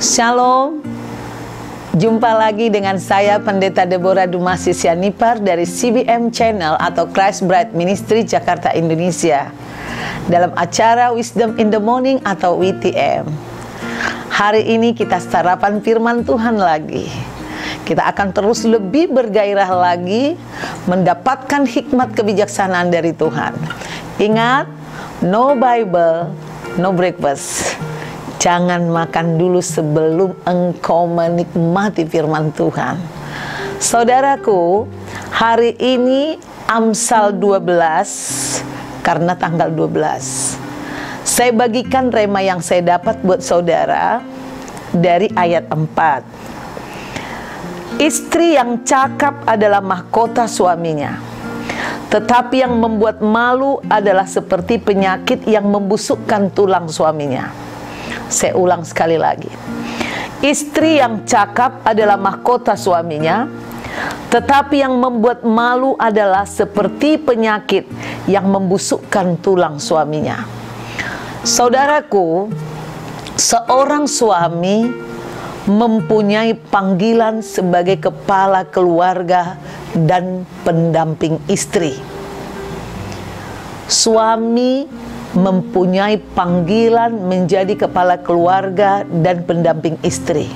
Shalom. Jumpa lagi dengan saya Pendeta Deborah Dumasi Sianipar dari CBM Channel atau Christ Bride Ministry Jakarta, Indonesia, dalam acara Wisdom in the Morning atau WTM. Hari ini kita sarapan firman Tuhan lagi. Kita akan terus lebih bergairah lagi mendapatkan hikmat kebijaksanaan dari Tuhan. Ingat, no Bible, no breakfast. Jangan makan dulu sebelum engkau menikmati firman Tuhan. Saudaraku, hari ini Amsal 12 karena tanggal 12. Saya bagikan rema yang saya dapat buat saudara dari ayat 4. Istri yang cakap adalah mahkota suaminya, tetapi yang membuat malu adalah seperti penyakit yang membusukkan tulang suaminya. Saya ulang sekali lagi. Istri yang cakap adalah mahkota suaminya, tetapi yang membuat malu adalah seperti penyakit yang membusukkan tulang suaminya. Saudaraku, seorang suami mempunyai panggilan sebagai kepala keluarga dan pendamping istri. Suami mempunyai panggilan menjadi kepala keluarga dan pendamping istri.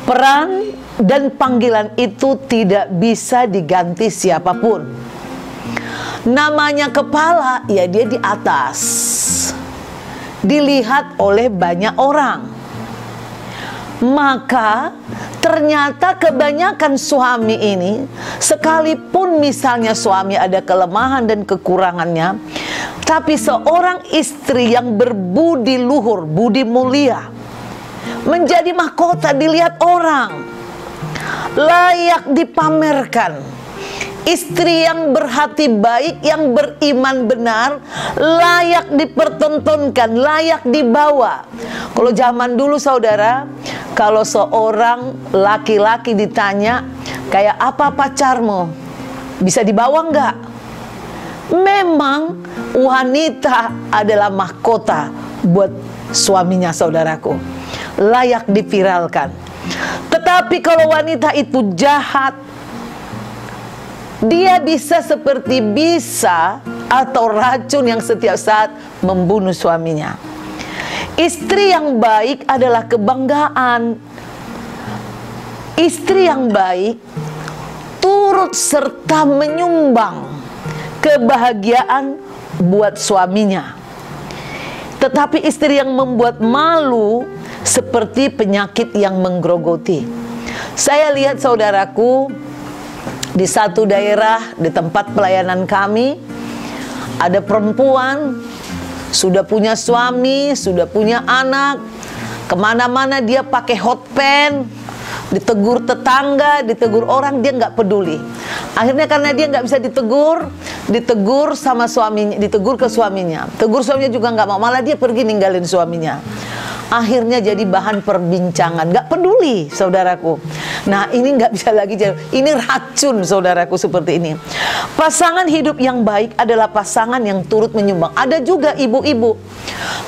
Peran dan panggilan itu tidak bisa diganti siapapun. Namanya kepala, ya dia di atas, dilihat oleh banyak orang. Maka ternyata kebanyakan suami ini, sekalipun misalnya suami ada kelemahan dan kekurangannya, tapi seorang istri yang berbudi luhur, budi mulia, menjadi mahkota dilihat orang, layak dipamerkan. Istri yang berhati baik, yang beriman benar, layak dipertontonkan, layak dibawa. Kalau zaman dulu saudara, kalau seorang laki-laki ditanya, kayak apa pacarmu? Bisa dibawa enggak? Memang wanita adalah mahkota buat suaminya saudaraku, layak diviralkan. Tetapi kalau wanita itu jahat, dia bisa seperti bisa atau racun yang setiap saat membunuh suaminya. Istri yang baik adalah kebanggaan. Istri yang baik turut serta menyumbang kebahagiaan buat suaminya. Tetapi istri yang membuat malu seperti penyakit yang menggerogoti. Saya lihat saudaraku, di satu daerah, di tempat pelayanan kami, ada perempuan, sudah punya suami, sudah punya anak, kemana-mana dia pakai hot pen, ditegur tetangga, ditegur orang, dia nggak peduli. Akhirnya karena dia nggak bisa ditegur sama suaminya, ditegur ke suaminya, tegur suaminya juga nggak mau, malah dia pergi ninggalin suaminya. Akhirnya jadi bahan perbincangan, nggak peduli saudaraku. Nah ini nggak bisa lagi jadi, ini racun saudaraku seperti ini. Pasangan hidup yang baik adalah pasangan yang turut menyumbang. Ada juga ibu-ibu,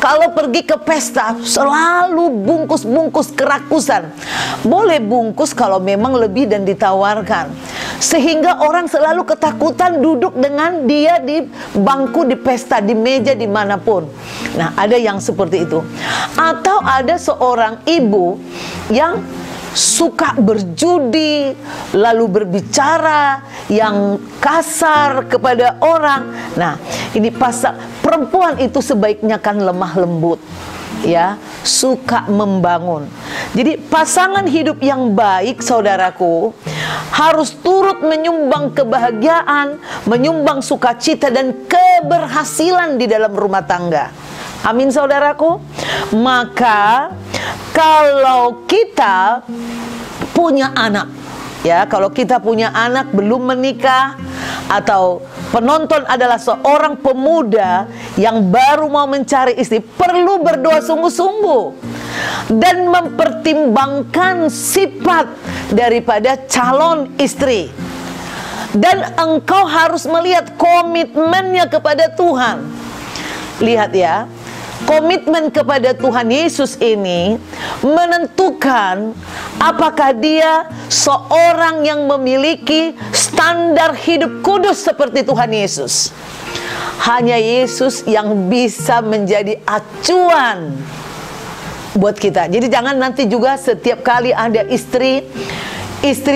kalau pergi ke pesta selalu bungkus-bungkus kerakusan. Boleh bungkus kalau memang lebih dan ditawarkan, sehingga orang selalu ketakutan duduk dengan dia di bangku, di pesta, di meja, dimanapun. Nah ada yang seperti itu. Atau ada seorang ibu yang suka berjudi, lalu berbicara yang kasar kepada orang. Nah, ini perempuan itu sebaiknya kan lemah lembut, ya, suka membangun. Jadi pasangan hidup yang baik saudaraku harus turut menyumbang kebahagiaan, menyumbang sukacita dan keberhasilan di dalam rumah tangga. Amin saudaraku. Maka kalau kita punya anak, ya, kalau kita punya anak belum menikah, atau penonton adalah seorang pemuda yang baru mau mencari istri, perlu berdoa sungguh-sungguh dan mempertimbangkan sifat daripada calon istri. Dan engkau harus melihat komitmennya kepada Tuhan. Lihat ya, Komitmen kepada Tuhan Yesus ini menentukan apakah dia seorang yang memiliki standar hidup kudus seperti Tuhan Yesus. Hanya Yesus yang bisa menjadi acuan buat kita. Jadi jangan nanti juga setiap kali ada istri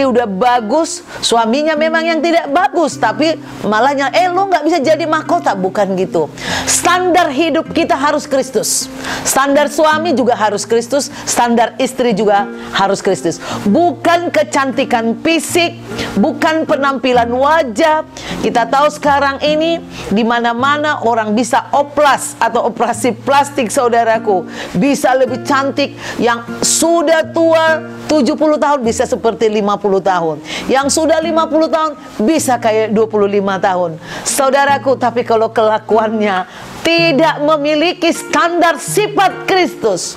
udah bagus, suaminya memang yang tidak bagus, tapi malahnya lo nggak bisa jadi mahkota. Bukan gitu. Standar hidup kita harus Kristus. Standar suami juga harus Kristus. Standar istri juga harus Kristus. Bukan kecantikan fisik, bukan penampilan wajah. Kita tahu sekarang ini di mana-mana orang bisa oplas atau operasi plastik, saudaraku. Bisa lebih cantik, yang sudah tua 70 tahun bisa seperti 50 tahun. Yang sudah 50 tahun bisa kayak 25 tahun. Saudaraku, tapi kalau kelakuannya tidak memiliki standar sifat Kristus,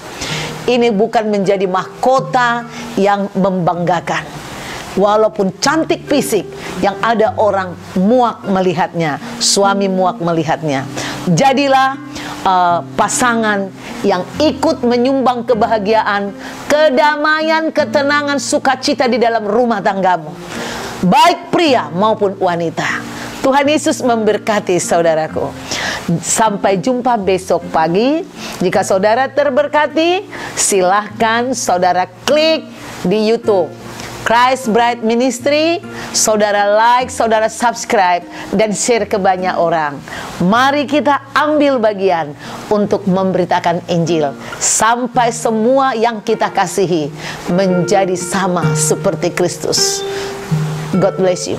ini bukan menjadi mahkota yang membanggakan. Walaupun cantik fisik, yang ada orang muak melihatnya, suami muak melihatnya. Jadilah pasangan yang ikut menyumbang kebahagiaan, kedamaian, ketenangan, sukacita di dalam rumah tanggamu, baik pria maupun wanita. Tuhan Yesus memberkati saudaraku. Sampai jumpa besok pagi. Jika saudara terberkati, silahkan saudara klik di YouTube Christ Bride Ministry, saudara like, saudara subscribe, dan share ke banyak orang. Mari kita ambil bagian untuk memberitakan Injil, sampai semua yang kita kasihi menjadi sama seperti Kristus. God bless you.